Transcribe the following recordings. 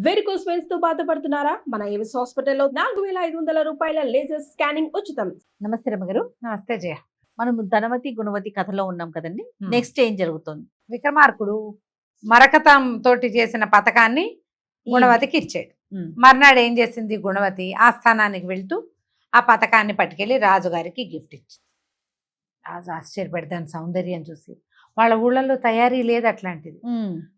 Varicose veins తో బాధపడుతున్నారా? మన ఏవిస్ హాస్పిటల్లో 4,500 రూపాయల లేజర్ స్కానింగ్ ఉచితం. నమస్తే రమ్మగారు. నమస్తే జయ. మనం ధనవతి గుణవతి కథలో ఉన్నాం కదండి. నెక్స్ట్ ఏం జరుగుతుంది? విక్రమార్కుడు మరకతం తోటి చేసిన పథకాన్ని గుణవతికి ఇచ్చాడు. మర్నాడు ఏం చేసింది గుణవతి? ఆ స్థానానికి వెళ్తూ ఆ పథకాన్ని పట్టుకెళ్ళి రాజుగారికి గిఫ్ట్ ఇచ్చింది. రాజు ఆశ్చర్యపడి దాని సౌందర్యం చూసి, వాళ్ళ ఊళ్ళల్లో తయారీ లేదు అట్లాంటిది.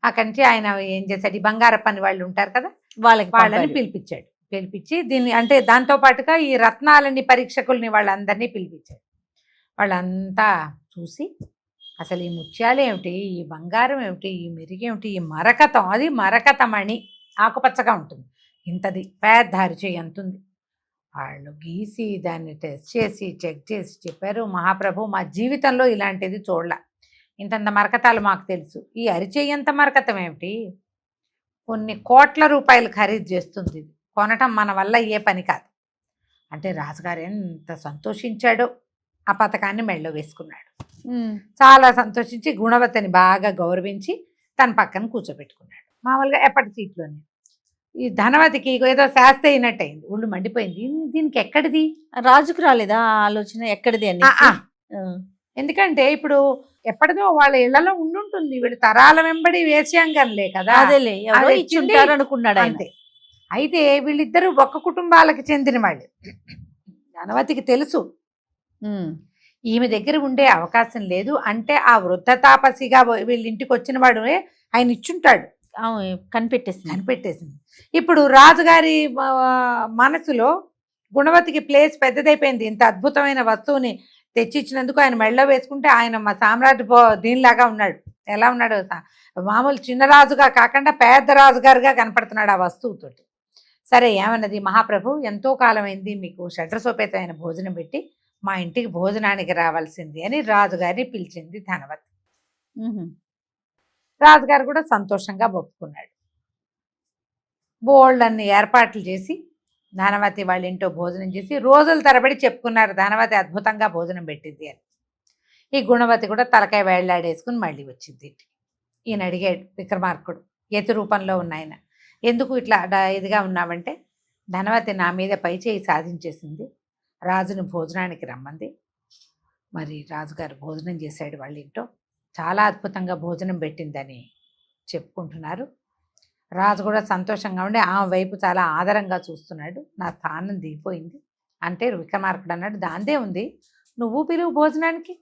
అక్కడి నుంచి ఆయన ఏం చేశాడు, ఈ బంగార పని వాళ్ళు ఉంటారు కదా, వాళ్ళని పిలిపించాడు. పిలిపించి దీన్ని అంటే దాంతో పాటుగా ఈ రత్నాలని పరీక్షకుల్ని వాళ్ళందరినీ పిలిపించాడు. వాళ్ళంతా చూసి అసలు ఈ ముత్యాలు ఏమిటి, ఈ బంగారం ఏమిటి, ఈ మెరుగేమిటి, ఈ మరకతం, అది మరకతమణి ఆకుపచ్చగా ఉంటుంది, ఇంతది పెద్ద అరిచేయి అంతుంది. వాళ్ళు గీసి దాన్ని టెస్ట్ చేసి చెక్ చేసి చెప్పారు, మహాప్రభు మా జీవితంలో ఇలాంటిది చూడలే, ఇంతంత మరకతాలు మాకు తెలుసు, ఈ అరిచేయంత మరకతం ఏమిటి, కొన్ని కోట్ల రూపాయలు ఖరీదు చేస్తుంది, ఇది కొనటం మన వల్ల ఏ పని కాదు అంటే రాజుగారు ఎంత సంతోషించాడో. ఆ పథకాన్ని మెళ్ళో వేసుకున్నాడు. చాలా సంతోషించి గుణవతిని బాగా గౌరవించి తన పక్కన కూర్చోబెట్టుకున్నాడు. మామూలుగా ఎప్పటి సీట్లోనే. ఈ ధనవతికి ఏదో శాస్తి అయినట్టు అయింది, ఒళ్ళు మండిపోయింది. దీనికి ఎక్కడిది? రాజుకు రాలేదా ఆలోచన ఎక్కడిది అని? ఎందుకంటే ఇప్పుడు ఎప్పటిదో వాళ్ళ ఇళ్లలో ఉండుంటుంది, వీళ్ళు తరాల వెంబడి వేశ్యాంగంలే కదా, అదేలే అనుకున్నాడు అంతే. అయితే వీళ్ళిద్దరూ ఒక్క కుటుంబాలకు చెందిన వాళ్ళు. ధనవతికి తెలుసు ఈమె దగ్గర ఉండే అవకాశం లేదు అంటే, ఆ వృద్ధ తాపసిగా వీళ్ళింటికి వచ్చిన వాడు ఆయన ఇచ్చుంటాడు. కనిపెట్టేసింది. ఇప్పుడు రాజుగారి మనసులో గుణవతికి ప్లేస్ పెద్దదైపోయింది. ఇంత అద్భుతమైన వస్తువుని తెచ్చిచ్చినందుకు ఆయన మెళ్ళో వేసుకుంటే ఆయన మా సామ్రాట్ దీనిలాగా ఉన్నాడు. ఎలా ఉన్నాడు, మామూలు చిన్న రాజుగా కాకుండా పెద్ద రాజుగారుగా కనపడుతున్నాడు ఆ వస్తువుతోటి. సరే ఏమన్నది, మహాప్రభు ఎంతో కాలమైంది మీకు షడ్రసోపేతమైన భోజనం పెట్టి, మా ఇంటికి భోజనానికి రావాల్సింది అని రాజుగారిని పిలిచింది ధనవతి. రాజుగారు కూడా సంతోషంగా ఒప్పుకున్నాడు. బోల్డ్ అన్ని ఏర్పాట్లు చేసి ధనవతి వాళ్ళ ఇంట్లో భోజనం చేసి రోజుల తరబడి చెప్పుకున్నారు ధనవతి అద్భుతంగా భోజనం పెట్టింది అని. ఈ గుణవతి కూడా తలకాయ వేళ్లాడేసుకుని మళ్ళీ వచ్చింది ఇంటికి. ఈయన అడిగాడు విక్రమార్కుడు, యతి రూపంలో ఉన్నాయన, ఎందుకు ఇట్లా ఇదిగా ఉన్నావంటే, ధనవతి నా మీద పై చేయి సాధించేసింది, రాజును భోజనానికి రమ్మంది, మరి రాజుగారు భోజనం చేశాడు వాళ్ళ ఇంట్లో, చాలా అద్భుతంగా భోజనం పెట్టిందని చెప్పుకుంటున్నారు. రాజు కూడా సంతోషంగా ఉండి ఆమె వైపు చాలా ఆదరంగా చూస్తున్నాడు. నా స్థానం దిగిపోయింది అంటే విక్రమార్కుడు అన్నాడు, దాందే ఉంది, నువ్వు పిలువు భోజనానికి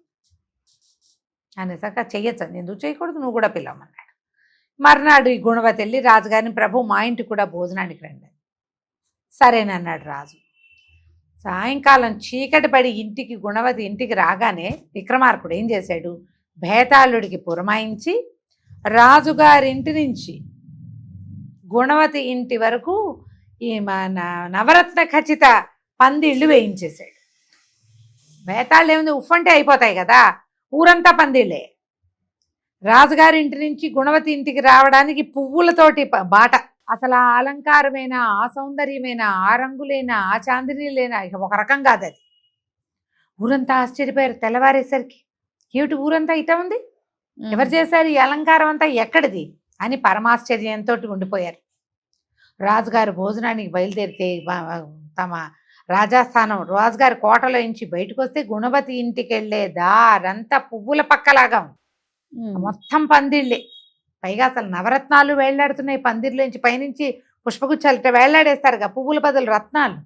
అనేసాక చెయ్యొచ్చు, ఎందుకు చేయకూడదు, నువ్వు కూడా పిలవమన్నాడు. మర్నాడు ఈ గుణవతి వెళ్ళి రాజుగారిని, ప్రభు మా ఇంటికి కూడా భోజనానికి రండి. సరేనన్నాడు రాజు. సాయంకాలం చీకటి పడి ఇంటికి గుణవతి ఇంటికి రాగానే విక్రమార్కుడు ఏం చేశాడు, భేతాళుడికి పురమాయించి రాజుగారింటి నుంచి గుణవతి ఇంటి వరకు ఈ నవరత్న ఖచ్చిత పందిళ్ళు వేయించేశాడు. భేతాళ్ళు ఏముంది, ఉఫ్ఫంటే అయిపోతాయి కదా, ఊరంతా పందిళ్ళే. రాజుగారి ఇంటి నుంచి గుణవతి ఇంటికి రావడానికి పువ్వులతోటి బాట. అసలు ఆ అలంకారమైన, ఆ సౌందర్యమైన, ఆ రంగులైన, ఆ చాందినీలైనా ఇక ఒక రకం కాదు అది. ఊరంతా ఆశ్చర్యపోయారు. తెల్లవారేసరికి ఏమిటి ఊరంతా ఇట ఉంది, ఎవరు చేశారు ఈ అలంకారం అంతా, ఎక్కడిది అని పరమాశ్చర్యంతో ఉండిపోయారు. రాజుగారు భోజనానికి బయలుదేరితే తమ రాజాస్థానం రాజుగారి కోటలో నుంచి బయటకు వస్తే గుణవతి ఇంటికి వెళ్ళే దారంతా పువ్వుల పక్కలాగా ఉంది, మొత్తం పందిళ్ళే. పైగా అసలు నవరత్నాలు వేళ్లాడుతున్నాయి పందిర్లోంచి, పైనుంచి పుష్పగుచ్చాలు వేళ్లాడేస్తారుగా, పువ్వుల బదులు రత్నాలు.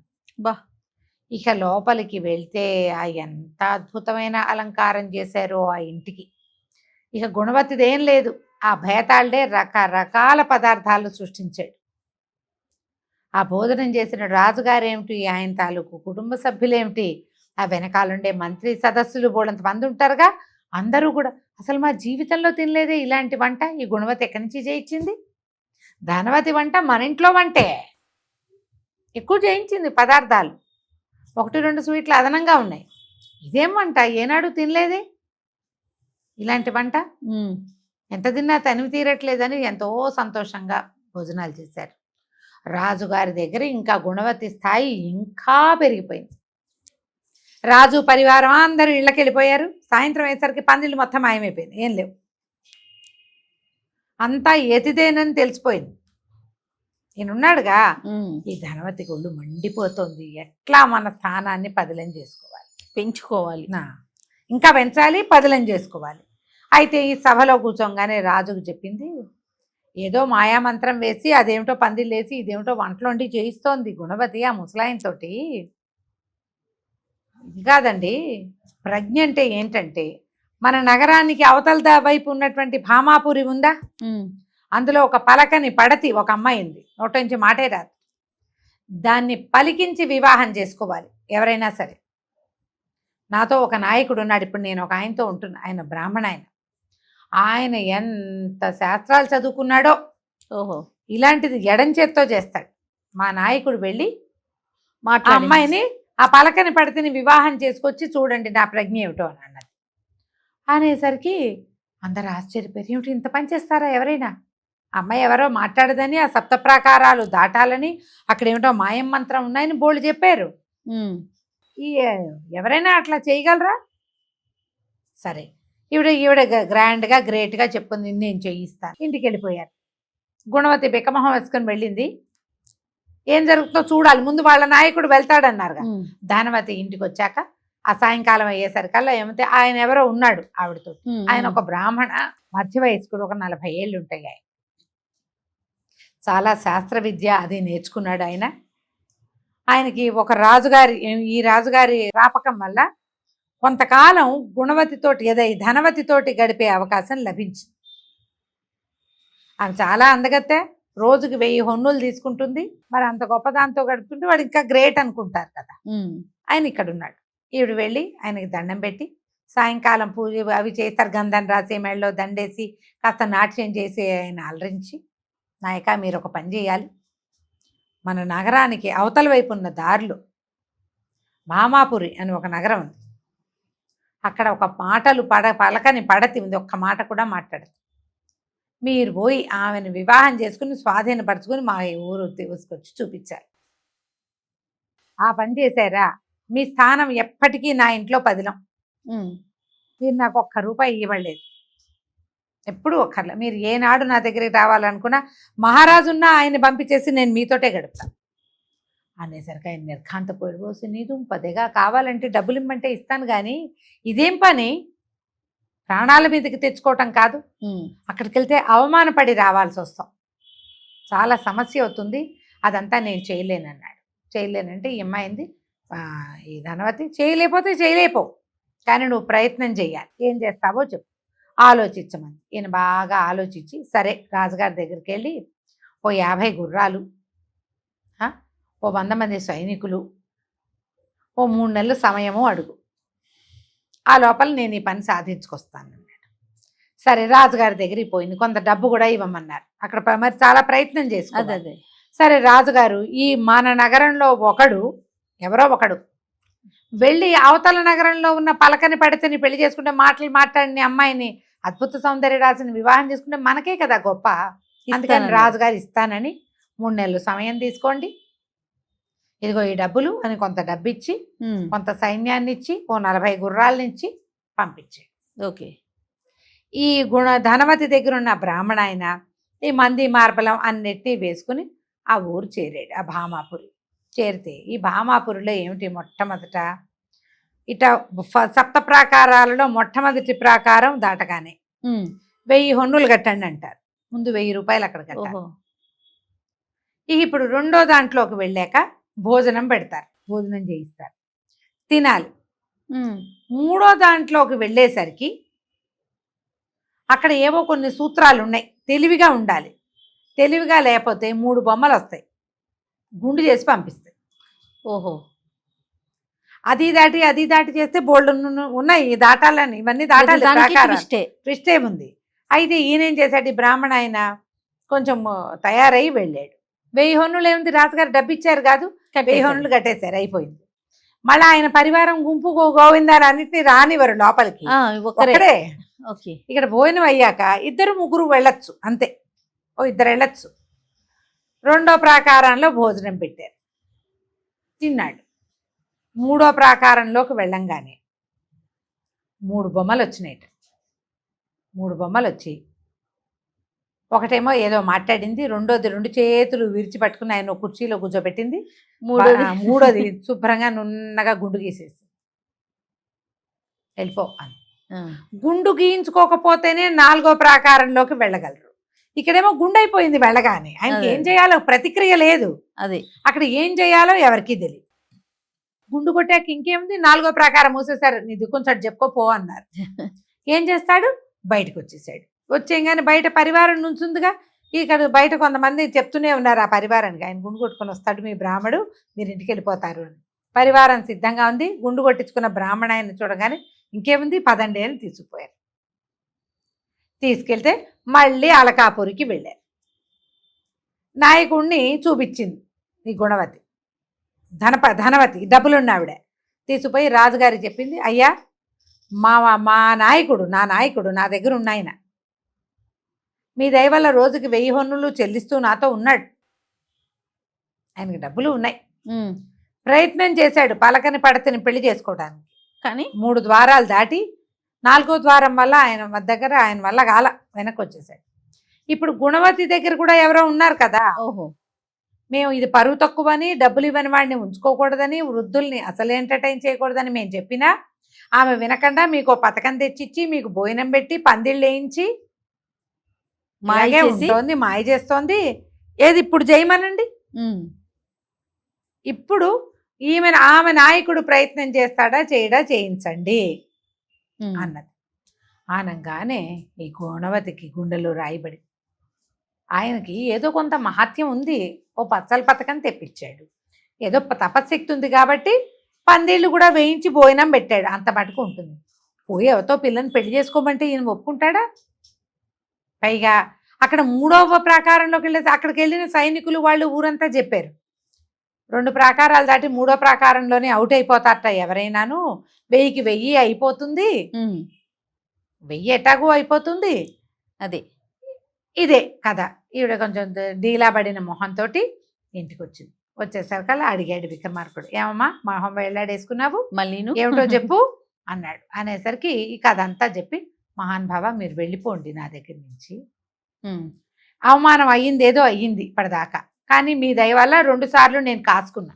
ఇక లోపలికి వెళ్తే ఆ ఎంత అద్భుతమైన అలంకారం చేశారో ఆ ఇంటికి. ఇక గుణవతిదేం లేదు, ఆ భేతాళే రకరకాల పదార్థాలు సృష్టించాడు. ఆ భోజనం చేసిన రాజుగారేమిటి, ఆయన తాలూకు కుటుంబ సభ్యులేమిటి, ఆ వెనకాలండే మంత్రి సదస్సులు బోడంత మంది ఉంటారుగా, అందరూ కూడా అసలు మా జీవితంలో తినలేదే ఇలాంటి వంట, ఈ గుణవతి ఎక్కడి నుంచి చేయించింది, ధనవతి వంట మన ఇంట్లో వంటే, ఎక్కువ చేయించింది పదార్థాలు, 1-2 స్వీట్లు అదనంగా ఉన్నాయి, ఇదేం వంట ఏనాడు తినలేదే ఇలాంటి వంట, ఎంత తిన్నా తనివి తీరట్లేదని ఎంతో సంతోషంగా భోజనాలు చేశారు. రాజుగారి దగ్గర ఇంకా గుణవతి స్థాయి ఇంకా పెరిగిపోయింది. రాజు పరివారం అందరూ ఇళ్ళకి వెళ్ళిపోయారు. సాయంత్రం అయ్యేసరికి పందిళ్ళు మొత్తం మాయమైపోయింది, ఏం లేవు, అంతా ఎతిదేనని తెలిసిపోయింది. ఈయనున్నాడుగా. ఉమ్. ఈ ధనవతికి ఒళ్ళు మండిపోతుంది. ఎట్లా మన స్థానాన్ని పదిలం చేసుకోవాలి, పెంచుకోవాలి. ఇంకా పెంచాలి, పదిలం చేసుకోవాలి. అయితే ఈ సభలో కూర్చోగానే రాజుకు చెప్పింది, ఏదో మాయామంత్రం వేసి అదేమిటో పందిళ్ళేసి ఇదేమిటో వంటలు వండి చేయిస్తోంది గుణవతి ఆ ముసలాయనతోటి. ఇది కాదండి, ప్రజ్ఞ అంటే ఏంటంటే మన నగరానికి అవతల వైపు ఉన్నటువంటి భామాపురి ఉందా, ఉమ్. అందులో ఒక పలకని పడతి ఒక అమ్మాయి ఉంది, నోట నుంచి మాటే రాదు. దాన్ని పలికించి వివాహం చేసుకోవాలి ఎవరైనా సరే. నాతో ఒక నాయకుడు ఉన్నాడు, ఇప్పుడు నేను ఒక ఆయనతో ఉంటున్నా, ఆయన బ్రాహ్మణ ఆయన ఎంత శాస్త్రాలు చదువుకున్నాడో. ఓహో. ఇలాంటిది ఎడం చేత్తో చేస్తాడు. మా నాయకుడు వెళ్ళి ఆ మాట్లాడి అమ్మాయిని ఆ పలకని పడతిని వివాహం చేసుకొచ్చి చూడండి నా ప్రజ్ఞ ఏమిటో అని అన్నది. అనేసరికి అందరు ఆశ్చర్యపోయారు, ఏమిటి ఇంత పని చేస్తారా ఎవరైనా. అమ్మాయి ఎవరో మాట్లాడదని, ఆ సప్త ప్రాకారాలు దాటాలని, అక్కడ ఏమిటో మాయం మంత్రం ఉన్నాయని బోళ్ళు చెప్పారు. ఉమ్. ఈ ఎవరైనా అట్లా చేయగలరా. సరే ఈవిడ గ్రాండ్గా గ్రేట్గా చెప్పుకుంది, నేను చేయిస్తాను. ఇంటికి వెళ్ళిపోయారు. గుణవతి బిక్కమొహం వేసుకొని వెళ్ళింది. ఏం జరుగుతుందో చూడాలి, ముందు వాళ్ళ నాయకుడు వెళ్తాడన్నారుగా. ఉమ్. ధనవతి ఇంటికి వచ్చాక ఆ సాయంకాలం అయ్యేసరికల్లా ఏమైతే ఆయన ఎవరో ఉన్నాడు ఆవిడతో. ఉమ్. ఆయన ఒక బ్రాహ్మణ, మధ్య వయస్కుడు, ఒక 40 ఏళ్ళు ఉంటాయి. ఆయన చాలా శాస్త్ర విద్య అది నేర్చుకున్నాడు. ఆయనకి ఒక రాజుగారి, ఈ రాజుగారి రాపకం వల్ల కొంతకాలం గుణవతితోటి ధనవతితోటి గడిపే అవకాశం లభించింది. ఆమె చాలా అందగత్తె, రోజుకి 1000 హొన్నులు తీసుకుంటుంది. మరి అంత గొప్ప దాంతో గడుపుతుంటే వాడు ఇంకా గ్రేట్ అనుకుంటారు కదా. ఉమ్. ఆయన ఇక్కడ ఉన్నాడు. ఈవిడ వెళ్ళి ఆయనకి దండం పెట్టి సాయంకాలం పూజ అవి చేస్తారు, గంధం రాసి మెళ్ళలో దండేసి కాస్త నాట్యం చేసి ఆయన అలరించి, నాయక మీరు ఒక పని చేయాలి, మన నగరానికి అవతల వైపు ఉన్న దారిలో భామాపురి అని ఒక నగరం ఉంది. అక్కడ ఒక పలకని పడతి ఉంది, ఒక్క మాట కూడా మాట్లాడదు. మీరు పోయి ఆమెను వివాహం చేసుకుని స్వాధీనపరచుకుని మా ఊరు తీసుకొచ్చి చూపించాలి. ఆ పని చేశారా మీ స్థానం ఎప్పటికీ నా ఇంట్లో పదిలం. మీరు నాకు ₹1 ఇవ్వలేదు, ఎప్పుడూ ఒక్కర్లే. మీరు ఏనాడు నా దగ్గరికి రావాలనుకున్నా మహారాజున్నా ఆయన్ని పంపించేసి నేను మీతోటే గడుపుతాను అనేసరికి ఆయన నిర్ఘాంతపోయి, పోసి నీదు పదేగా కావాలంటే డబ్బులు ఇమ్మంటే ఇస్తాను, కానీ ఇదేం పని, ప్రాణాల మీదకి తెచ్చుకోవటం కాదు, అక్కడికి వెళ్తే అవమానపడి రావాల్సి వస్తాం, చాలా సమస్య అవుతుంది, అదంతా నేను చేయలేనన్నాడు. చేయలేనంటే ఈ అమ్మాయింది, ఈ ధనవతి, చేయలేకపోతే చేయలేకపో, కానీ నువ్వు ప్రయత్నం చేయాలి, ఏం చేస్తావో చెప్పు, ఆలోచించమని. ఈయన బాగా ఆలోచించి, సరే రాజుగారి దగ్గరికి వెళ్ళి ఓ 50 గుర్రాలు, ఓ 100 మంది సైనికులు, ఓ 3 నెలల సమయము అడుగు, ఆ లోపల నేను ఈ పని సాధించుకొస్తాను అన్నాడు. సరే రాజుగారి దగ్గరికి పోయింది, కొంత డబ్బు కూడా ఇవ్వమన్నారు. అక్కడ మరి చాలా ప్రయత్నం చేసుకోవాలి. సరే రాజుగారు ఈ మన నగరంలో ఎవరో ఒకడు వెళ్ళి అవతల నగరంలో ఉన్న పలకని పడితేని పెళ్లి చేసుకుంటే మాట్లాడిన అమ్మాయిని, అద్భుత సౌందర్య రాశిని వివాహం చేసుకుంటే మనకే కదా గొప్ప. అందుకని రాజుగారు ఇస్తానని 3 నెలలు సమయం తీసుకోండి, ఇదిగో ఈ డబ్బులు అని కొంత డబ్బు ఇచ్చి, కొంత సైన్యాన్ని ఇచ్చి, ఓ 40 గుర్రాలని ఇచ్చి పంపించాడు. ఓకే. ఈ ధనవతి దగ్గర ఉన్న బ్రాహ్మణ ఆయన ఈ మంది మార్బలం అన్నిటినీ వేసుకుని ఆ ఊరు చేరాడు, ఆ భామాపురి. చేరితే ఈ భామాపురిలో ఏమిటి, మొట్టమొదట ఇట సప్త ప్రాకారాలలో మొట్టమొదటి ప్రాకారం దాటగానే 1000 హొన్నులు కట్టండి అంటారు. ముందు ₹1000 అక్కడ కట్టాలి. ఇప్పుడు రెండో దాంట్లోకి వెళ్ళాక భోజనం పెడతారు, భోజనం చేయిస్తారు, తినాలి. మూడో దాంట్లోకి వెళ్ళేసరికి అక్కడ ఏవో కొన్ని సూత్రాలు ఉన్నాయి, తెలివిగా ఉండాలి. తెలివిగా లేకపోతే 3 బొమ్మలు వస్తాయి, గుండు చేసి పంపిస్తాయి. ఓహో. అది దాటి చేస్తే బోల్డ్ ఉన్నాయి దాటాలని, ఇవన్నీ దాటాలి. ట్విస్ట్ ఏముంది. అయితే ఈయనేం చేశాడు, ఈ బ్రాహ్మణ ఆయన కొంచెం తయారై వెళ్ళాడు. 1000 హొన్నులు ఏముంది, రాజుగారు డబ్బు ఇచ్చారు కాదు, 1000 హొన్నులు కట్టేశారు, అయిపోయింది. మళ్ళీ ఆయన పరివారం గుంపు గోవిందాలు అన్నిటినీ రానివ్వరు లోపలికి, ఒకడే. ఇక్కడ భోజనం అయ్యాక 2, 3 వెళ్ళొచ్చు అంతే, ఓ 2 వెళ్ళొచ్చు. రెండో ప్రాకారంలో భోజనం పెట్టారు, తిన్నాడు. మూడో ప్రాకారంలోకి వెళ్ళంగానే 3 బొమ్మలు వచ్చినాయి. 3 బొమ్మలు వచ్చి ఒకటేమో ఏదో మాట్లాడింది, రెండోది 2 చేతులు విరిచి పట్టుకుని ఆయన ఒక కుర్చీలో కూర్చోబెట్టింది, మూడోది శుభ్రంగా నున్నగా గుండు గీసేసి వెళ్ళిపో అని. గుండు గీయించుకోకపోతేనే 4వ ప్రాకారంలోకి వెళ్ళగలరు. ఇక్కడేమో గుండు అయిపోయింది వెళ్ళగానే, ఆయనకి ఏం చేయాలో ప్రతిక్రియ లేదు, అదే అక్కడ ఏం చేయాలో ఎవరికీ తెలియదు. గుండు కొట్టాక ఇంకేముంది, 4వ ప్రాకారం మూసేశారు, నీ దిక్కుంచాడు చెప్పుకోపో అన్నారు. ఏం చేస్తాడు, బయటకు వచ్చేసాడు. వచ్చేగానే బయట పరివారం నుంచుందిగా, ఇక్కడ బయట కొంతమంది చెప్తూనే ఉన్నారు ఆ పరివారానికి, ఆయన గుండు కొట్టుకొని వస్తాడు మీ బ్రాహ్మడు, మీరు ఇంటికి వెళ్ళిపోతారు అని. పరివారం సిద్ధంగా ఉంది. గుండు కొట్టించుకున్న బ్రాహ్మణ ఆయన చూడగానే ఇంకేముంది, పదండి అని తీసుకుపోయారు. తీసుకెళ్తే మళ్ళీ అలకాపురికి వెళ్ళారు. నాయకుడిని చూపించింది ఈ గుణవతి, ధనవతి, డబ్బులున్న ఆవిడ. తీసుకుపోయి రాజుగారికి చెప్పింది, అయ్యా మా నాయకుడు నా దగ్గర ఉన్నాయన, మీ దయ వల్ల రోజుకి 1000 హొన్నులు చెల్లిస్తూ నాతో ఉన్నాడు, ఆయనకి డబ్బులు ఉన్నాయి, ప్రయత్నం చేశాడు పలకని పడతని పెళ్లి చేసుకోవడానికి, కానీ 3 ద్వారాలు దాటి 4వ ద్వారం వల్ల ఆయన వల్ల కాల వెనక్కి వచ్చేసాడు. ఇప్పుడు గుణవతి దగ్గర కూడా ఎవరో ఉన్నారు కదా, ఓహో మేము ఇది పరువు తక్కువని, డబ్బులు ఇవ్వని వాడిని ఉంచుకోకూడదని, వృద్ధుల్ని అసలు ఎంటర్టైన్ చేయకూడదని మేము చెప్పినా ఆమె వినకుండా మీకు పథకం తెచ్చిచ్చి, మీకు భోజనం పెట్టి, పందిళ్ళు వేయించి మాయ చేస్తోంది. ఏది ఇప్పుడు చేయమనండి, ఇప్పుడు ఆమె నాయకుడు ప్రయత్నం చేస్తాడా చేయడా చేయించండి అన్నది. ఆనంగానే ఈ గుణవతికి గుండెలో రాయిబడి, ఆయనకి ఏదో కొంత మహాత్యం ఉంది, ఓ పచ్చల పథకం తెప్పించాడు, ఏదో తపశక్తి ఉంది కాబట్టి పందిళ్ళు కూడా వేయించి భోజనం పెట్టాడు, అంత మటుకు ఉంటుంది. పోయి ఎవరితో పిల్లని పెళ్లి చేసుకోమంటే ఈయన ఒప్పుకుంటాడా? పైగా అక్కడ 3వ ప్రాకారంలోకి వెళ్ళేసి అక్కడికి వెళ్ళిన సైనికులు వాళ్ళు ఊరంతా చెప్పారు, 2 ప్రాకారాలు దాటి 3వ ప్రాకారంలోనే అవుట్ అయిపోతారట ఎవరైనాను, 1000కి 1000 అయిపోతుంది, 1000 ఎటాగూ అయిపోతుంది. అదే ఇదే కదా. ఈవిడ కొంచెం డీలాబడిన మొహంతో ఇంటికి వచ్చింది. వచ్చేసరికల్లా అడిగాడు విక్రమార్కుడు, ఏమమ్మా మొహం వెళ్ళాడేసుకున్నావు, మళ్ళీ ఏమిటో చెప్పు అన్నాడు. అనేసరికి ఈ కథ అంతా చెప్పి, మహానుభావ మీరు వెళ్ళిపోండి నా దగ్గర నుంచి, అవమానం అయ్యిందేదో అయ్యింది ఇప్పటిదాకా, కానీ మీ దయ వల్ల 2 సార్లు నేను కాసుకున్నా,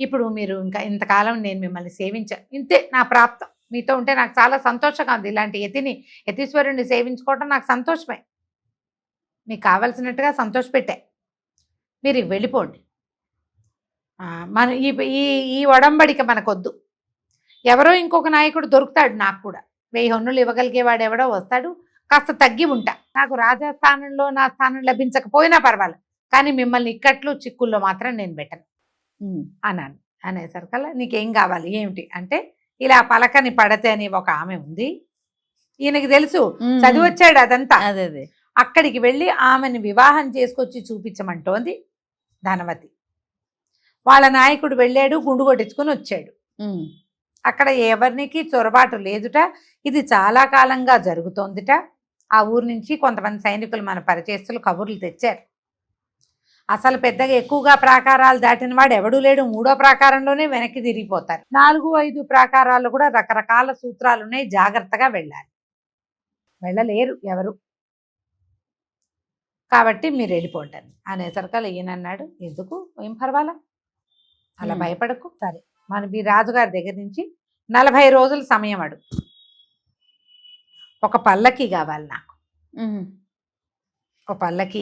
ఇప్పుడు మీరు ఇంకా ఇంతకాలం నేను మిమ్మల్ని సేవించాను, ఇంతే నా ప్రాప్తం, మీతో ఉంటే నాకు చాలా సంతోషంగా ఉంది, ఇలాంటి యతీశ్వరుణ్ణి సేవించుకోవటం నాకు సంతోషమే, మీకు కావలసినట్టుగా సంతోషపెట్టా, మీరు వెళ్ళిపోండి, మన ఈ ఒడంబడిక మనకొద్దు, ఎవరో ఇంకొక నాయకుడు దొరుకుతాడు, నాకు కూడా 1000 హొన్నులు ఇవ్వగలిగేవాడు ఎవడో వస్తాడు, కాస్త తగ్గి ఉంటా, నాకు రాజస్థానంలో నా స్థానం లభించకపోయినా పర్వాలేదు, కానీ మిమ్మల్ని ఇక్కట్లు చిక్కుల్లో మాత్రం నేను పెట్టను అన్నాను. అనేసరికల్లా నీకేం కావాలి ఏమిటి అంటే, ఇలా పలకని పడతే అని ఒక ఆమె ఉంది, ఈయనకి తెలుసు, చదివొచ్చాడు అదంతా, అదే అక్కడికి వెళ్ళి ఆమెను వివాహం చేసుకొచ్చి చూపించమంటోంది ధనవతి. వాళ్ళ నాయకుడు వెళ్ళాడు, గుండు కొట్టించుకొని వచ్చాడు. అక్కడ ఎవరికి చొరబాటు లేదుట, ఇది చాలా కాలంగా జరుగుతోందిట. ఆ ఊరు నుంచి కొంతమంది సైనికులు మన పరిచయస్తులు కబుర్లు తెచ్చారు, అసలు పెద్దగా ఎక్కువగా ప్రాకారాలు దాటిన వాడు ఎవడూ లేడు, 3వ ప్రాకారంలోనే వెనక్కి తిరిగిపోతారు, 4, 5 ప్రాకారాలు కూడా రకరకాల సూత్రాలు ఉన్నాయి, జాగ్రత్తగా వెళ్ళాలి, వెళ్ళలేరు ఎవరు, కాబట్టి మీరు వెళ్ళిపోండి అనేసరికల్లా ఈయనన్నాడు, ఎందుకు ఏం పర్వాలా, అలా భయపడకు, సరే మన మీ రాజుగారి దగ్గర నుంచి 40 రోజుల సమయం అడుగు, ఒక పల్లకి కావాలి నాకు, ఒక పల్లకి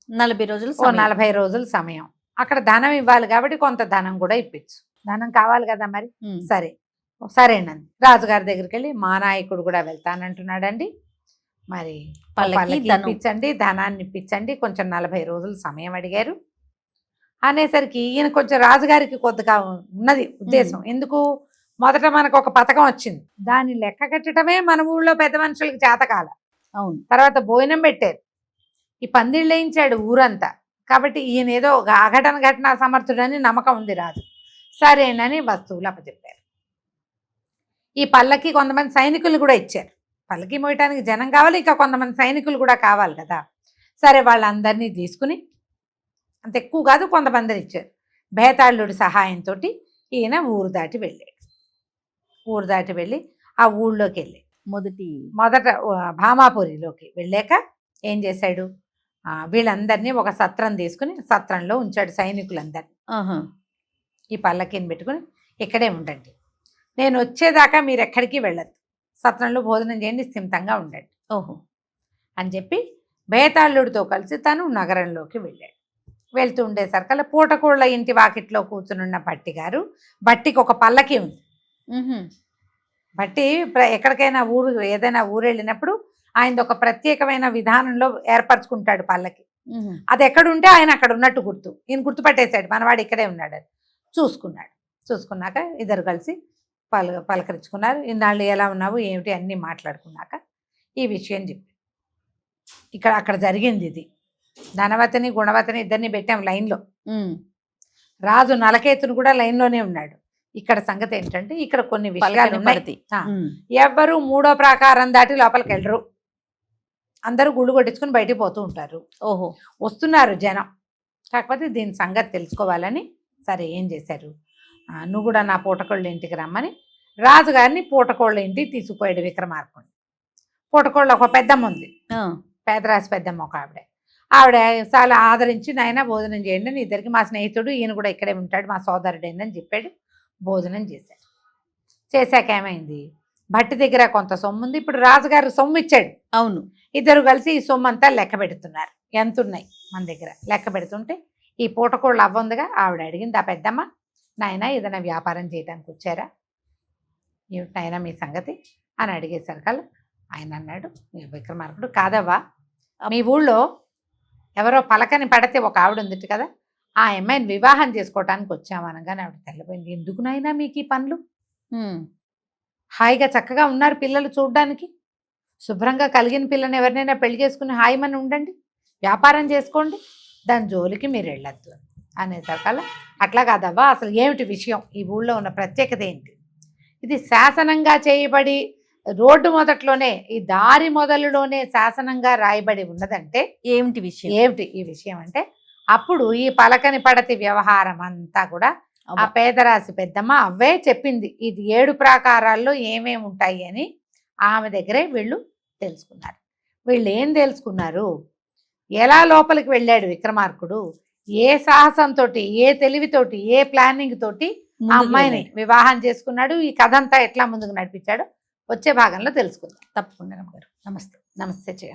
40 రోజులు 40 రోజుల సమయం, అక్కడ ధనం ఇవ్వాలి కాబట్టి కొంత ధనం కూడా ఇప్పించు, ధనం కావాలి కదా మరి, సరేనండి. రాజుగారి దగ్గరికి వెళ్ళి మా నాయకుడు కూడా వెళ్తానంటున్నాడండి, మరి పల్లకి ఇప్పించండి, ధనాన్ని ఇప్పించండి, కొంచెం 40 రోజులు సమయం అడిగారు అనేసరికి ఈయన కొంచెం రాజుగారికి కొద్దిగా ఉన్నది ఉద్దేశం, ఎందుకు మొదట మనకు ఒక పథకం వచ్చింది, దాన్ని లెక్క కట్టడమే మన ఊళ్ళో పెద్ద మనుషులకి చేతకాల, అవును, తర్వాత భోజనం పెట్టారు, ఈ పందిళ్ళు వేయించాడు ఊరంతా, కాబట్టి ఈయన ఏదో ఘటన సమర్థుడని నమ్మకం ఉంది రాజు, సరేనని వస్తువులు అప్పచెప్పారు. ఈ పల్లకి కొంతమంది సైనికులు కూడా ఇచ్చారు, పల్లకి మోయటానికి జనం కావాలి, ఇంకా కొంతమంది సైనికులు కూడా కావాలి కదా, సరే వాళ్ళందరినీ తీసుకుని, అంత ఎక్కువ కాదు కొంతమందిని ఇచ్చారు, బేతాళుడి సహాయంతో ఈయన ఊరు దాటి వెళ్ళాడు. ఊరు దాటి వెళ్ళి ఆ ఊళ్ళోకి వెళ్ళి మొదట భామాపురిలోకి వెళ్ళాక ఏం చేశాడు, వీళ్ళందరినీ ఒక సత్రం తీసుకుని సత్రంలో ఉంచాడు సైనికులందరినీ. ఆహా. ఈ పల్లకిని పెట్టుకుని ఇక్కడే ఉండండి, నేను వచ్చేదాకా మీరు ఎక్కడికి వెళ్ళద్దు, సత్రంలో భోజనం చేయండి, స్థిమితంగా ఉండండి ఓహో. అని చెప్పి బేతాళుడితో కలిసి తను నగరంలోకి వెళ్ళాడు. వెళ్తూ ఉండేసరికల్లా పూటకోళ్ళ ఇంటి వాకిట్లో కూర్చునున్న భట్టి గారు, భట్టికి ఒక పల్లకి ఉంది. బట్టి ఎక్కడికైనా ఏదైనా ఊరు వెళ్ళినప్పుడు ఆయన ఒక ప్రత్యేకమైన విధానంలో ఏర్పరచుకుంటాడు పల్లకి. అది ఎక్కడుంటే ఆయన అక్కడ ఉన్నట్టు గుర్తు, ఈయన గుర్తుపట్టేశాడు మనవాడు ఇక్కడే ఉన్నాడు అని. చూసుకున్నాక ఇద్దరు కలిసి పలకరించుకున్నారు. ఇన్నాళ్ళు ఎలా ఉన్నావు ఏమిటి అన్నీ మాట్లాడుకున్నాక ఈ విషయం చెప్పి అక్కడ జరిగింది ఇది. ధనవతిని గుణవతిని ఇద్దరిని పెట్టాం లైన్లో. రాజు నలకేతును కూడా లైన్లోనే ఉన్నాడు. ఇక్కడ సంగతి ఏంటంటే ఇక్కడ కొన్ని విషయాలు ఉన్నాయి. ఎవ్వరు మూడో ప్రాకారం దాటి లోపలికి వెళ్ళరు, అందరూ గుళ్ళు కొట్టించుకుని బయటికి పోతూ ఉంటారు. ఓహో. వస్తున్నారు జనం, కాకపోతే దీని సంగతి తెలుసుకోవాలని సరే ఏం చేశారు, నువ్వు కూడా నా పూటకోళ్ళ ఇంటికి రమ్మని రాజుగారిని పూటకోళ్ళ ఇంటికి తీసుకుపోయాడు విక్రమార్కుడు. పూటకోళ్ళ ఒక పెద్దమ్మ ఉంది, పేదరాశి పెద్దమ్మ ఒక ఆవిడ చాలా ఆదరించి నాయన భోజనం చేయండి, నీ ఇద్దరికి మా స్నేహితుడు ఈయన కూడా ఇక్కడే ఉంటాడు మా సోదరుడేనని చెప్పాడు. భోజనం చేశాడు. చేశాక ఏమైంది, భట్టి దగ్గర కొంత సొమ్ము ఉంది, ఇప్పుడు రాజుగారు సొమ్ము ఇచ్చాడు. అవును. ఇద్దరు కలిసి ఈ సొమ్ము అంతా లెక్క పెడుతున్నారు, ఎంత ఉన్నాయి మన దగ్గర లెక్క పెడుతుంటే ఈ పూటకోళ్ళు అవ్వందిగా ఆవిడ అడిగింది ఆ పెద్దమ్మ, నాయన ఏదైనా వ్యాపారం చేయడానికి వచ్చారా, ఏమిటి నాయన మీ సంగతి అని అడిగేసరికల్లా ఆయన అన్నాడు విక్రమార్కుడు, కాదవ్వా మీ ఊళ్ళో ఎవరో పలకని పడితే ఒక ఆవిడ ఉంది కదా, ఆ అమ్మాయిని వివాహం చేసుకోవటానికి వచ్చామనగానే ఆవిడ తెల్లపోయింది. ఎందుకు నాయనా మీకు ఈ పనులు, హాయిగా చక్కగా ఉన్నారు పిల్లలు చూడ్డానికి, శుభ్రంగా కలిగిన పిల్లని ఎవరినైనా పెళ్లి చేసుకుని హాయిమని ఉండండి, వ్యాపారం చేసుకోండి, దాని జోలికి మీరు వెళ్ళొద్దు అనేసరికల్లా అట్లా కాదవ్వా అసలు ఏమిటి విషయం, ఈ ఊళ్ళో ఉన్న ప్రత్యేకత ఏంటి, ఇది శాసనంగా చేయబడి రోడ్డు మొదట్లోనే ఈ దారి మొదలులోనే శాసనంగా రాయబడి ఉన్నదంటే ఏమిటి విషయం, ఏమిటి ఈ విషయం అంటే అప్పుడు ఈ పలకని పడతి వ్యవహారం అంతా కూడా ఆ పేదరాశి పెద్దమ్మ అవే చెప్పింది. ఇది 7 ప్రాకారాల్లో ఏమేమి ఉంటాయి అని ఆమె దగ్గరే వీళ్ళు తెలుసుకున్నారు. వీళ్ళు ఏం తెలుసుకున్నారు, ఎలా లోపలికి వెళ్ళాడు విక్రమార్కుడు, ఏ సాహసంతో ఏ తెలివితోటి ఏ ప్లానింగ్ తోటి ఆ అమ్మాయిని వివాహం చేసుకున్నాడు, ఈ కథ అంతా ఎట్లా ముందుకు నడిపించాడు వచ్చే భాగంలో తెలుసుకుందాం. తప్పకుండా. నమస్తే. నమస్తే చేయ.